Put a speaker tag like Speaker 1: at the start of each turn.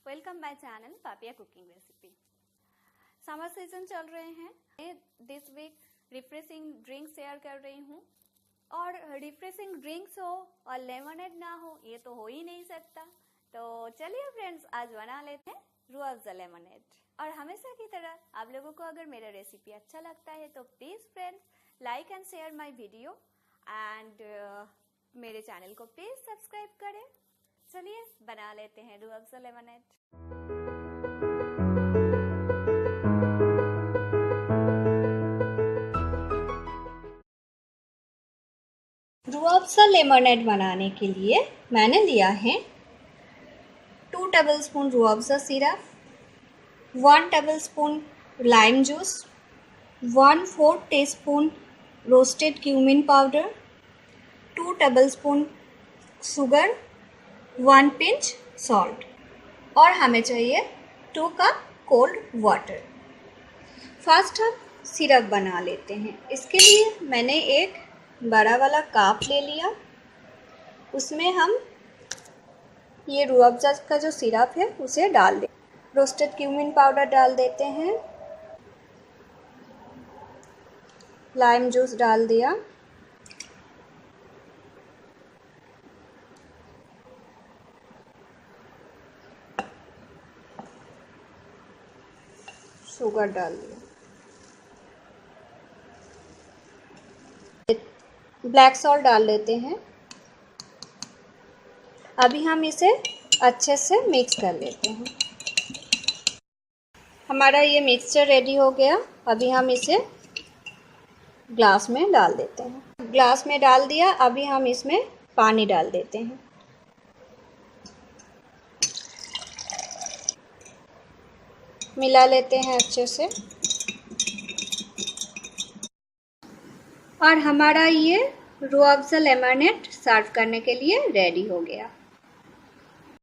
Speaker 1: Welcome my channel Papiya cooking recipe. Summer season चल रहे हैं। This week refreshing drink share कर रही हूँ। और रिफ्रेशिंग ड्रिंक्स हो और लेमनेड ना हो ये तो हो ही नहीं सकता। तो चलिए फ्रेंड्स, आज बना लेते हैं रूहअफ़ज़ा लेमनेड। और हमेशा की तरह आप लोगों को अगर मेरा रेसिपी अच्छा लगता है तो please friends like and share my video and मेरे चैनल को प्लीज़ सब्सक्राइब करें। चलिए बना लेते हैं रूहअफ़ज़ा लेमनेड। रूहअफ़ज़ा लेमनेड बनाने के लिए मैंने लिया है 2 tablespoon Rooh Afza syrup, 1 tablespoon lime juice, 1/4 teaspoon roasted cumin powder, 2 tablespoon sugar, 1 pinch salt और हमें चाहिए 2 कप कोल्ड वाटर। फर्स्ट हम सिरप बना लेते हैं। इसके लिए मैंने एक बड़ा वाला कप ले लिया। उसमें हम ये रूहअफ़ज़ा का जो सिरप है उसे डाल दें। रोस्टेड क्यूमिन पाउडर डाल देते हैं, लाइम जूस डाल दिया, शुगर डाल दिया, ब्लैक सॉल्ट डाल लेते हैं। अभी हम इसे अच्छे से मिक्स कर लेते हैं। हमारा ये मिक्सचर रेडी हो गया। अभी हम इसे ग्लास में डाल देते हैं। ग्लास में डाल दिया। अभी हम इसमें पानी डाल देते हैं। मिला लेते हैं अच्छे से। और हमारा ये रूहअफ़ज़ा लेमनेड सर्व करने के लिए रेडी हो गया।